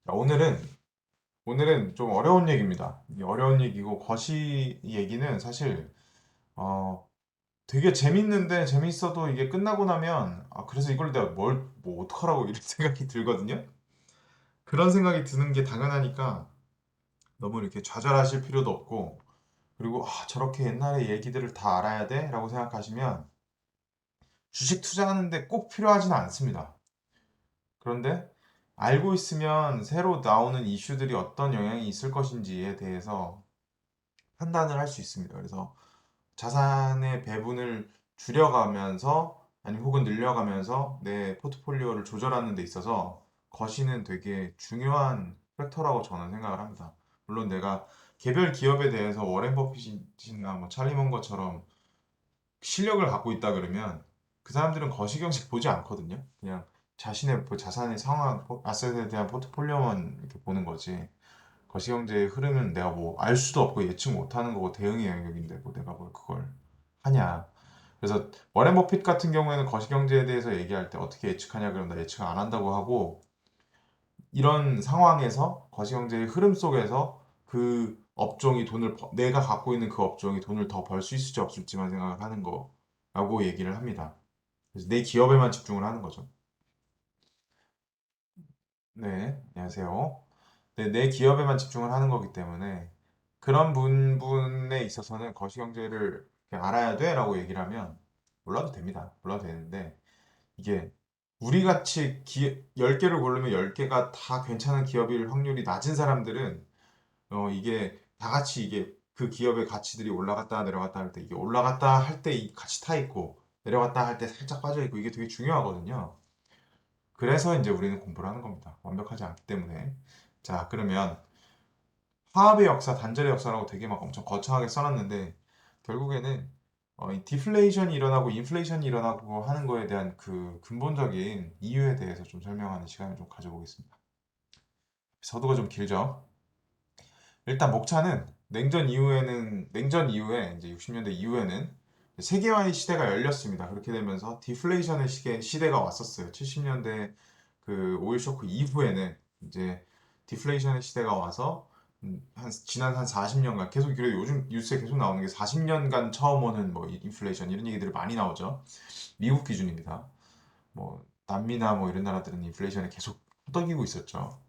자, 오늘은 좀 어려운 얘기입니다. 이게 어려운 얘기고 거시 얘기는 사실 어 되게 재밌는데 재밌어도 이게 끝나고 나면 그래서 이걸 내가 뭐 어떡하라고 이런 생각이 들거든요. 그런 생각이 드는 게 당연하니까 너무 이렇게 좌절하실 필요도 없고 그리고 저렇게 옛날의 얘기들을 다 알아야 돼라고 생각하시면 주식 투자하는데 꼭 필요하지는 않습니다. 그런데 알고 있으면 새로 나오는 이슈들이 어떤 영향이 있을 것인지에 대해서 판단을 할 수 있습니다. 그래서 자산의 배분을 줄여가면서 아니면 혹은 늘려가면서 내 포트폴리오를 조절하는 데 있어서 거시는 되게 중요한 팩터라고 저는 생각을 합니다. 물론 내가 개별 기업에 대해서 워렌 버핏이나 뭐 찰리 먼거처럼 실력을 갖고 있다 그러면 그 사람들은 거시경식 보지 않거든요. 그냥 자신의 자산의 상황, 아셋에 대한 포트폴리오만 이렇게 보는 거지. 거시경제의 흐름은 내가 뭐 알 수도 없고 예측 못하는 거고 대응의 영역인데 뭐 내가 뭘 그걸 하냐. 그래서 워렌 버핏 같은 경우에는 거시경제에 대해서 얘기할 때 어떻게 예측하냐 그러면 나 예측 안 한다고 하고 이런 상황에서 거시경제의 흐름 속에서 그 업종이 내가 갖고 있는 그 업종이 돈을 더 벌 수 있을지 없을지만 생각을 하는 거라고 얘기를 합니다. 그래서 내 기업에만 집중을 하는 거죠. 네, 안녕하세요. 네, 내 기업에만 집중을 하는 거기 때문에 그런 부분에 있어서는 거시경제를 그냥 알아야 돼라고 얘기를 하면 몰라도 됩니다. 몰라도 되는데 이게 우리 같이 10개를 고르면 10개가 다 괜찮은 기업일 확률이 낮은 사람들은 이게 다 같이 이게 그 기업의 가치들이 올라갔다 내려갔다 할 때 이게 올라갔다 할 때 같이 타 있고 내려갔다 할 때 살짝 빠져 있고 이게 되게 중요하거든요. 그래서 이제 우리는 공부를 하는 겁니다. 완벽하지 않기 때문에. 자, 그러면 화합의 역사, 단절의 역사라고 되게 막 엄청 거창하게 써놨는데 결국에는 이 디플레이션이 일어나고 인플레이션이 일어나고 하는 거에 대한 그 근본적인 이유에 대해서 좀 설명하는 시간을 좀 가져보겠습니다. 서두가 좀 길죠? 일단 목차는 냉전 이후에 이제 60년대 이후에는 세계화의 시대가 열렸습니다. 그렇게 되면서 디플레이션의 시대가 왔었어요. 70년대 그 오일 쇼크 이후에는 이제 디플레이션의 시대가 와서 지난 한 40년간 계속 그래도 요즘 뉴스에 계속 나오는 게 40년간 처음 오는 뭐 인플레이션 이런 얘기들이 많이 나오죠. 미국 기준입니다. 뭐 남미나 뭐 이런 나라들은 인플레이션이 계속 허덕이고 있었죠.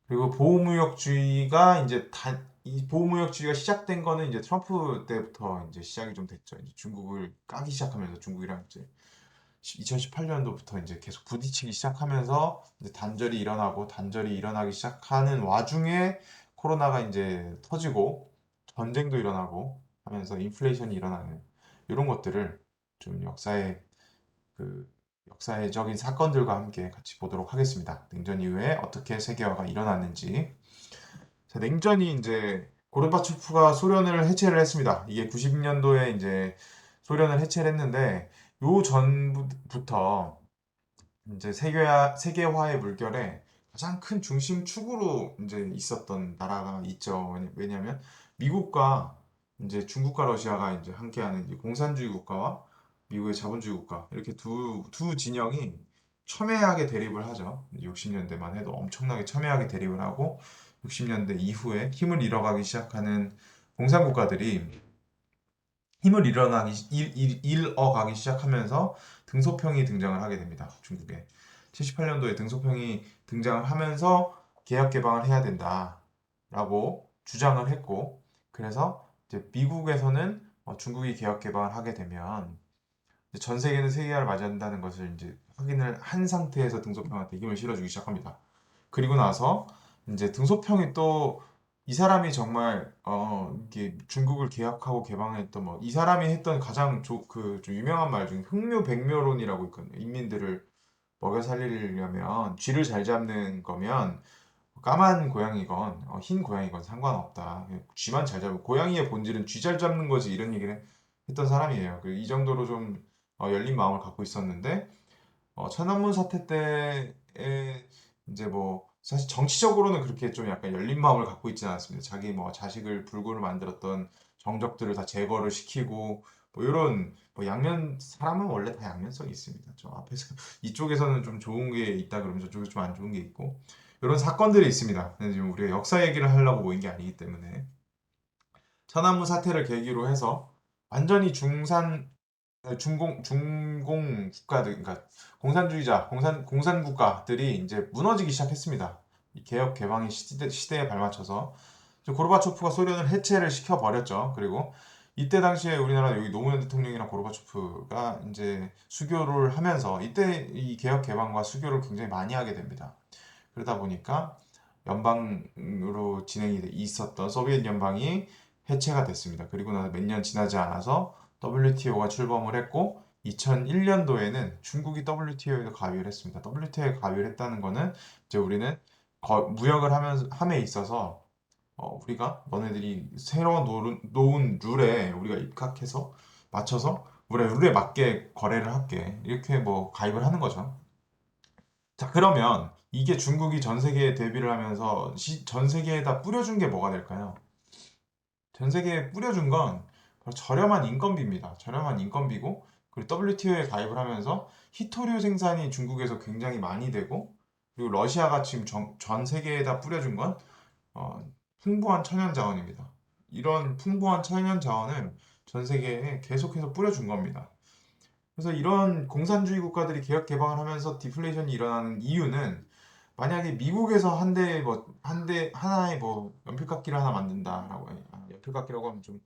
그리고 보호무역주의가 이 보호무역주의가 시작된 거는 이제 트럼프 때부터 이제 시작이 좀 됐죠. 이제 중국을 까기 시작하면서 중국이랑 이제 2018년도부터 이제 계속 부딪히기 시작하면서 이제 단절이 일어나기 시작하는 와중에 코로나가 이제 터지고 전쟁도 일어나고 하면서 인플레이션이 일어나는 이런 것들을 좀 그 역사적인 사건들과 함께 같이 보도록 하겠습니다. 냉전 이후에 어떻게 세계화가 일어났는지. 자, 냉전이 이제 고르바초프가 소련을 해체를 했습니다. 이게 90년도에 이제 소련을 해체를 했는데 요 전부터 이제 세계화의 물결에 가장 큰 중심축으로 이제 있었던 나라가 있죠. 왜냐하면 미국과 이제 중국과 러시아가 이제 함께하는 이 공산주의 국가와 미국의 자본주의 국가 이렇게 두 진영이 첨예하게 대립을 하죠. 60년대만 해도 엄청나게 첨예하게 대립을 하고 60년대 이후에 힘을 잃어가기 시작하는 공산국가들이 잃어가기 시작하면서 등소평이 등장을 하게 됩니다. 중국에. 78년도에 등소평이 등장을 하면서 개혁 개방을 해야 된다라고 주장을 했고, 그래서 이제 미국에서는 중국이 개혁 개방을 하게 되면 이제 전 세계는 세계화를 맞이한다는 것을 이제 확인을 한 상태에서 등소평한테 힘을 실어주기 시작합니다. 그리고 나서 이제 등소평이 또 이 사람이 정말 이게 중국을 개혁하고 개방했던 뭐 이 사람이 했던 가장 좀 유명한 말 중에 흑묘백묘론이라고 있거든요. 인민들을 먹여 살리려면 쥐를 잘 잡는 거면 까만 고양이건 흰 고양이건 상관없다. 쥐만 잘 잡으면 고양이의 본질은 쥐 잘 잡는 거지 이런 얘기를 했던 사람이에요. 이 정도로 좀 열린 마음을 갖고 있었는데 천안문 사태 때에 이제 뭐 사실 정치적으로는 그렇게 좀 약간 열린 마음을 갖고 있지는 않습니다. 자기 뭐 자식을 불구를 만들었던 정적들을 다 제거를 시키고 뭐 이런 뭐 양면 사람은 원래 다 양면성이 있습니다. 저 앞에서 이쪽에서는 좀 좋은 게 있다 그러면 저쪽에 좀 안 좋은 게 있고 이런 사건들이 있습니다. 근데 지금 우리가 역사 얘기를 하려고 모인 게 아니기 때문에 천안문 사태를 계기로 해서 완전히 중공 국가들, 그러니까 공산 국가들이 이제 무너지기 시작했습니다. 이 개혁 개방의 시대에 발맞춰서 고르바초프가 소련을 해체를 시켜버렸죠. 그리고 이때 당시에 우리나라 여기 노무현 대통령이랑 고르바초프가 이제 수교를 하면서 이때 이 개혁 개방과 수교를 굉장히 많이 하게 됩니다. 그러다 보니까 연방으로 진행이 있었던 소비에트 연방이 해체가 됐습니다. 그리고 나서 몇 년 지나지 않아서 WTO가 출범을 했고 2001년도에는 중국이 WTO에도 가입을 했습니다. WTO에 가입을 했다는 거는 이제 우리는 무역을 함에 있어서 우리가 너네들이 새로 놓은 룰에 우리가 입각해서 맞춰서 우리 룰에 맞게 거래를 할게. 이렇게 뭐 가입을 하는 거죠. 자, 그러면 이게 중국이 전 세계에 대비를 하면서 전 세계에다 뿌려준 게 뭐가 될까요? 전 세계에 뿌려준 건 바로 저렴한 인건비입니다. 저렴한 인건비고, 그리고 WTO에 가입을 하면서 희토류 생산이 중국에서 굉장히 많이 되고, 그리고 러시아가 지금 전 세계에다 뿌려준 건 풍부한 천연 자원입니다. 이런 풍부한 천연 자원을 전 세계에 계속해서 뿌려준 겁니다. 그래서 이런 공산주의 국가들이 개혁 개방을 하면서 디플레이션이 일어나는 이유는 만약에 미국에서 하나의 뭐 연필깎이를 하나 만든다라고 연필깎이라고 하면 좀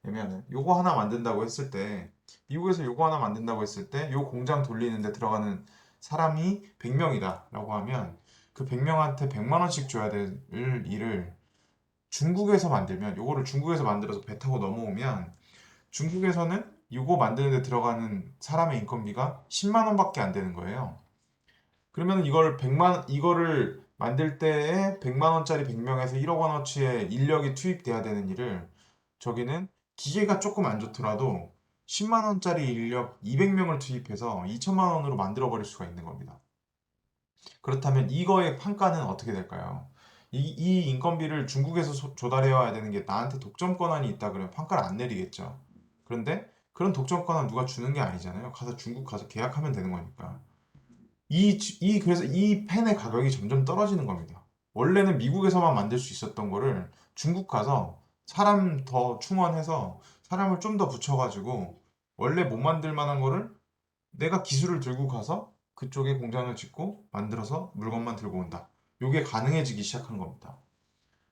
애매하네. 요거 하나 만든다고 했을 때 미국에서 요거 하나 만든다고 했을 때 요 공장 돌리는데 들어가는 사람이 100명이다라고 하면 그 100명한테 100만 원씩 줘야 될 일을 중국에서 만들면 요거를 중국에서 만들어서 배 타고 넘어오면 중국에서는 이거 만드는 데 들어가는 사람의 인건비가 10만 원밖에 안 되는 거예요. 그러면 이거를 만들 때에 100만 원짜리 100명에서 1억 원어치의 인력이 투입돼야 되는 일을 저기는 기계가 조금 안 좋더라도 10만 원짜리 인력 200명을 투입해서 2천만 원으로 만들어 버릴 수가 있는 겁니다. 그렇다면 이거의 판가는 어떻게 될까요? 이 인건비를 중국에서 조달해와야 되는 게 나한테 독점 권한이 있다 그러면 판가를 안 내리겠죠. 그런데 그런 독점 권한 누가 주는 게 아니잖아요. 가서 중국 가서 계약하면 되는 거니까. 그래서 이 펜의 가격이 점점 떨어지는 겁니다. 원래는 미국에서만 만들 수 있었던 거를 중국 가서 사람 더 충원해서 사람을 좀 더 붙여가지고 원래 못 만들 만한 거를 내가 기술을 들고 가서 그쪽에 공장을 짓고 만들어서 물건만 들고 온다. 이게 가능해지기 시작한 겁니다.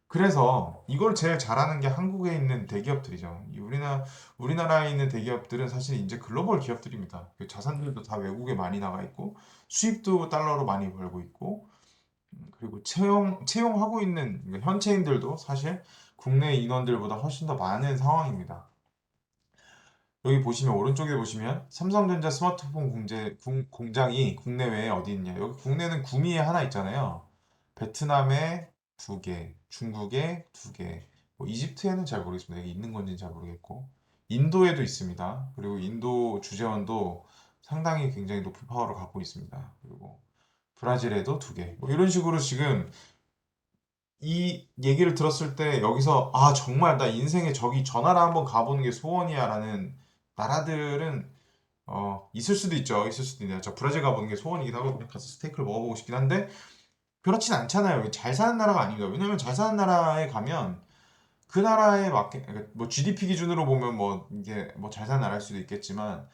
그래서 이걸 제일 잘하는 게 한국에 있는 대기업들이죠. 우리나라에 있는 대기업들은 사실 이제 글로벌 기업들입니다. 그 자산들도 다 외국에 많이 나가 있고, 수입도 달러로 많이 벌고 있고, 그리고 채용하고 있는 그러니까 현채인들도 사실 국내 인원들보다 훨씬 더 많은 상황입니다. 여기 보시면 오른쪽에 보시면 삼성전자 스마트폰 공장이 국내외에 어디 있냐? 여기 국내는 구미에 하나 있잖아요. 베트남에 두 개, 중국에 두 개, 뭐 이집트에는 잘 모르겠습니다. 여기 있는 건지는 잘 모르겠고 인도에도 있습니다. 그리고 인도 주재원도 상당히 굉장히 높은 파워를 갖고 있습니다. 그리고 브라질에도 두 개. 뭐 이런 식으로 지금 이 얘기를 들었을 때 여기서 아 정말 나 인생에 저기 저 나라 한번 가보는 게 소원이야라는 나라들은 있을 수도 있죠. 있을 수도 있네요. 저 브라질 가보는 게 소원이기도 하고 그냥 가서 스테이크를 먹어보고 싶긴 한데 그렇진 않잖아요. 잘 사는 나라가 아닙니다. 왜냐면 잘 사는 나라에 가면 그 나라에 맞게 그러니까 뭐 GDP 기준으로 보면 뭐 이게 뭐 잘 사는 나라일 수도 있겠지만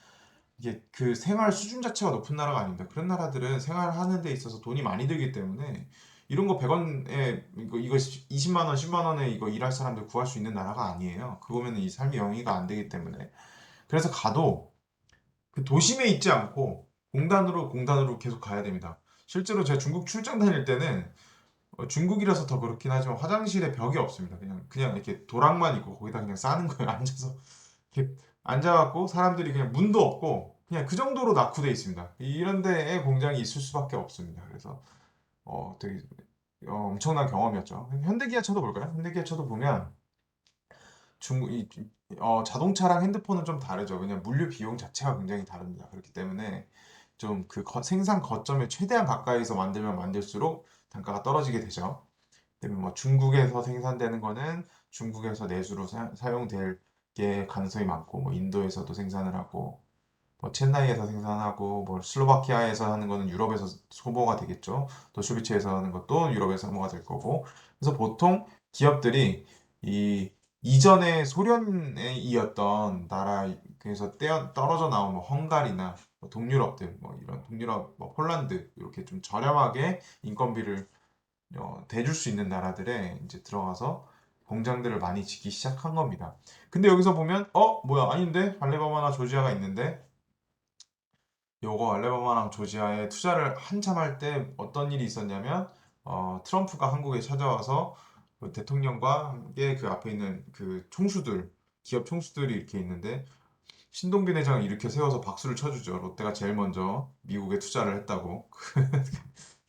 이게 그 생활 수준 자체가 높은 나라가 아닙니다. 그런 나라들은 생활하는 데 있어서 돈이 많이 들기 때문에 이런 거 100원에 이거 20만 원, 10만 원에 이거 일할 사람들 구할 수 있는 나라가 아니에요. 그거면 이 삶의 영위가 안 되기 때문에. 그래서 가도 그 도심에 있지 않고 공단으로 계속 가야 됩니다. 실제로 제가 중국 출장 다닐 때는 중국이라서 더 그렇긴 하지만 화장실에 벽이 없습니다. 그냥 이렇게 도랑만 있고 거기다 그냥 싸는 거예요. 앉아서 이렇게 앉아갖고 사람들이 그냥 문도 없고 그냥 그 정도로 낙후돼 있습니다. 이런 데에 공장이 있을 수밖에 없습니다. 그래서 되게 엄청난 경험이었죠. 현대기아차도 볼까요? 현대기아차도 보면 중국 자동차랑 핸드폰은 좀 다르죠. 왜냐면 물류 비용 자체가 굉장히 다릅니다. 그렇기 때문에 좀 그 생산 거점에 최대한 가까이서 만들면 만들수록 단가가 떨어지게 되죠. 때문에 뭐 중국에서 생산되는 거는 중국에서 내수로 사용될 게 가능성이 많고 뭐 인도에서도 생산을 하고 뭐 첸나이에서 생산하고 뭐 슬로바키아에서 하는 거는 유럽에서 소모가 되겠죠. 도쇼비츠에서 하는 것도 유럽에서 소모가 될 거고. 그래서 보통 기업들이 이 이전에 소련에 이었던 나라 그래서 떨어져 나온 뭐 헝가리나 뭐 동유럽들 뭐 이런 동유럽 뭐 폴란드 이렇게 좀 저렴하게 인건비를 대줄 수 있는 나라들에 이제 들어가서 공장들을 많이 짓기 시작한 겁니다. 근데 여기서 보면 뭐야 아닌데 알레바마나 조지아가 있는데 요거 알래바마랑 조지아에 투자를 한참 할 때 어떤 일이 있었냐면 트럼프가 한국에 찾아와서 그 대통령과 함께 그 앞에 있는 그 총수들 기업 총수들이 이렇게 있는데 신동빈 회장을 이렇게 세워서 박수를 쳐주죠. 롯데가 제일 먼저 미국에 투자를 했다고.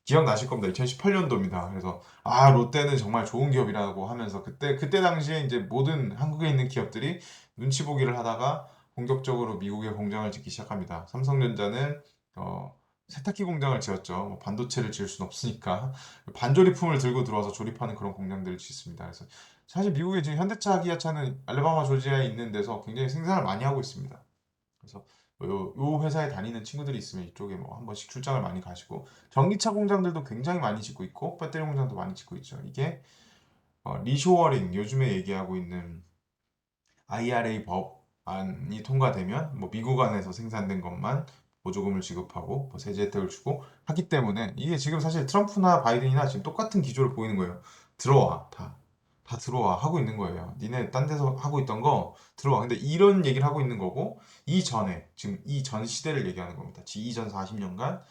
기억나실 겁니다. 2018년도입니다. 그래서 롯데는 정말 좋은 기업이라고 하면서 그때 당시에 이제 모든 한국에 있는 기업들이 눈치 보기를 하다가 본격적으로 미국에 공장을 짓기 시작합니다. 삼성전자는 세탁기 공장을 지었죠. 뭐 반도체를 지을 수는 없으니까 반조리품을 들고 들어와서 조립하는 그런 공장들을 짓습니다. 그래서 사실 미국에 지금 현대차, 기아차는 알래바마, 조지아에 있는 데서 굉장히 생산을 많이 하고 있습니다. 그래서 요 회사에 다니는 친구들이 있으면 이쪽에 뭐 한 번씩 출장을 많이 가시고 전기차 공장들도 굉장히 많이 짓고 있고 배터리 공장도 많이 짓고 있죠. 이게 리쇼어링 요즘에 얘기하고 있는 IRA 법안이 통과되면 뭐 미국 안에서 생산된 것만 보조금을 지급하고 뭐 세제 혜택을 주고 하기 때문에 이게 지금 사실 트럼프나 바이든이나 지금 똑같은 기조를 보이는 거예요. 들어와 다 들어와 하고 있는 거예요. 니네 딴 데서 하고 있던 거 들어와. 근데 이런 얘기를 하고 있는 거고 이전에 지금 이전 시대를 얘기하는 겁니다. 이전 40년간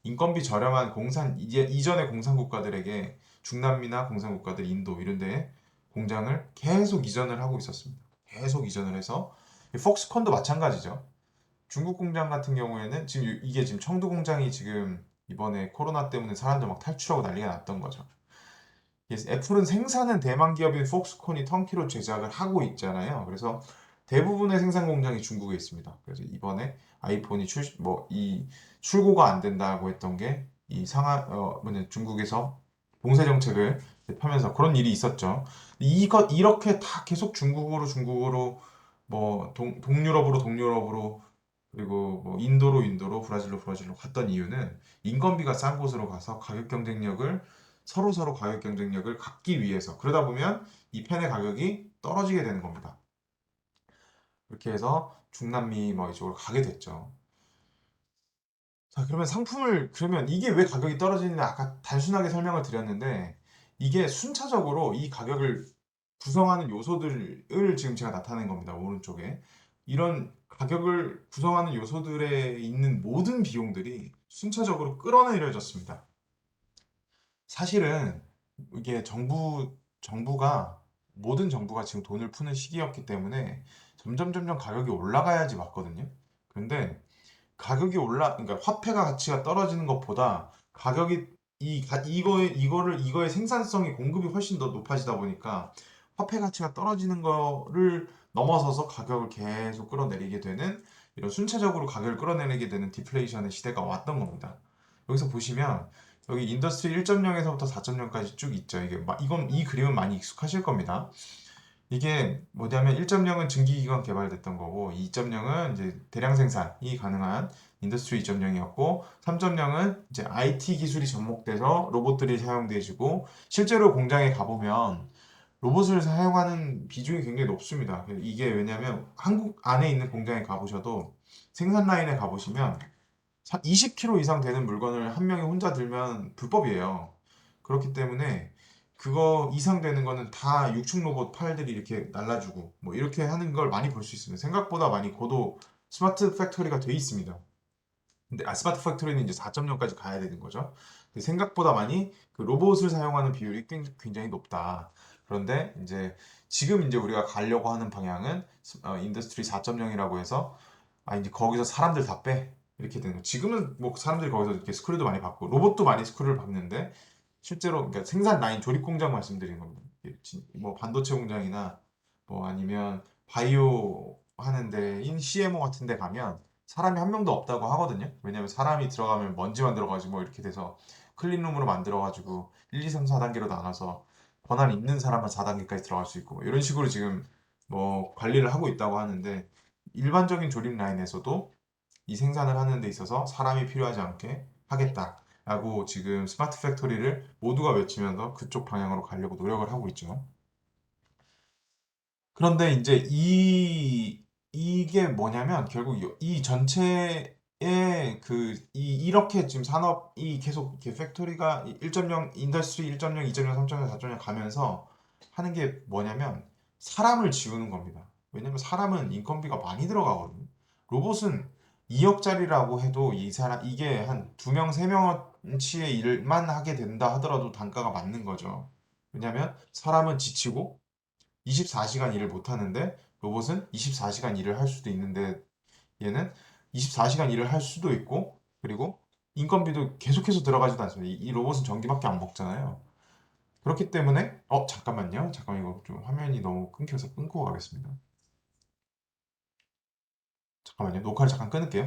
인건비 저렴한 이전의 공산 국가들에게 중남미나 공산 국가들 인도 이런 데에 공장을 계속 이전을 하고 있었습니다. 계속 이전을 해서 폭스콘도 마찬가지죠. 중국 공장 같은 경우에는 지금 이게 지금 청두 공장이 지금 이번에 코로나 때문에 사람들 막 탈출하고 난리가 났던 거죠. 애플은 생산은 대만 기업인 폭스콘이 턴키로 제작을 하고 있잖아요. 그래서 대부분의 생산 공장이 중국에 있습니다. 그래서 이번에 아이폰이 이 출고가 안 된다고 했던 게 이 중국에서 봉쇄 정책을 펴면서 그런 일이 있었죠. 이렇게 다 계속 중국으로 뭐 동유럽으로 그리고 뭐 인도로 브라질로 갔던 이유는 인건비가 싼 곳으로 가서 서로 가격 경쟁력을 갖기 위해서 그러다 보면 이 펜의 가격이 떨어지게 되는 겁니다. 그렇게 해서 중남미 뭐 이쪽으로 가게 됐죠. 자, 그러면 이게 왜 가격이 떨어지느냐 아까 단순하게 설명을 드렸는데 이게 순차적으로 이 가격을 구성하는 요소들을 지금 제가 나타낸 겁니다. 오른쪽에. 이런 가격을 구성하는 요소들에 있는 모든 비용들이 순차적으로 끌어내려졌습니다. 사실은 이게 모든 정부가 지금 돈을 푸는 시기였기 때문에 점점 가격이 올라가야지 맞거든요. 근데 그러니까 화폐가 가치가 떨어지는 것보다 가격이 이거의 생산성이 공급이 훨씬 더 높아지다 보니까 화폐 가치가 떨어지는 거를 넘어서서 가격을 계속 끌어내리게 되는 이런 순차적으로 가격을 끌어내리게 되는 디플레이션의 시대가 왔던 겁니다. 여기서 보시면 여기 인더스트리 1.0에서부터 4.0까지 쭉 있죠. 이 그림은 많이 익숙하실 겁니다. 이게 뭐냐면 1.0은 증기기관 개발됐던 거고 2.0은 이제 대량 생산이 가능한 인더스트리 2.0이었고 3.0은 이제 IT 기술이 접목돼서 로봇들이 사용돼지고 실제로 공장에 가보면 로봇을 사용하는 비중이 굉장히 높습니다. 이게 왜냐면 한국 안에 있는 공장에 가보셔도 생산 라인에 가보시면 20kg 이상 되는 물건을 한 명이 혼자 들면 불법이에요. 그렇기 때문에 그거 이상 되는 거는 다 육축 로봇 팔들이 이렇게 날라주고 뭐 이렇게 하는 걸 많이 볼 수 있습니다. 생각보다 많이 고도 스마트 팩토리가 돼 있습니다. 근데 스마트 팩토리는 이제 4.0까지 가야 되는 거죠. 근데 생각보다 많이 그 로봇을 사용하는 비율이 굉장히 높다. 그런데 지금 이제 우리가 가려고 하는 방향은 인더스트리 4.0이라고 해서 이제 거기서 사람들 다 빼. 이렇게 되는 거. 지금은 뭐 사람들이 거기서 이렇게 스크류도 많이 받고 로봇도 많이 스크류를 받는데 실제로 그러니까 생산 라인 조립 공장 말씀드리는 겁니다. 뭐 반도체 공장이나 뭐 아니면 바이오 하는 데인 CMO 같은 데 가면 사람이 한 명도 없다고 하거든요. 왜냐면 사람이 들어가면 먼지만 들어가지고 뭐 이렇게 돼서 클린룸으로 만들어가지고 1, 2, 3, 4단계로 나눠서 권한 있는 사람만 4단계까지 들어갈 수 있고 뭐 이런 식으로 지금 뭐 관리를 하고 있다고 하는데 일반적인 조립 라인에서도 이 생산을 하는 데 있어서 사람이 필요하지 않게 하겠다라고 지금 스마트 팩토리를 모두가 외치면서 그쪽 방향으로 가려고 노력을 하고 있죠. 그런데 이제 이게 뭐냐면 결국 이 전체의 이렇게 지금 산업이 계속 이렇게 팩토리가 1.0 인더스트리 1.0, 2.0, 3.0, 4.0 가면서 하는 게 뭐냐면 사람을 지우는 겁니다. 왜냐면 사람은 인건비가 많이 들어가거든요. 로봇은 2억짜리라고 해도 이게 한 2명, 3명어치의 일만 하게 된다 하더라도 단가가 맞는 거죠. 왜냐면 사람은 지치고 24시간 일을 못 하는데 로봇은 24시간 일을 할 수도 있는데 얘는 24시간 일을 할 수도 있고 그리고 인건비도 계속해서 들어가지도 않습니다. 이 로봇은 전기밖에 안 먹잖아요. 그렇기 때문에 잠깐만요. 잠깐 이거 좀 화면이 너무 끊겨서 끊고 가겠습니다. 잠깐만요. 녹화를 잠깐 끊을게요.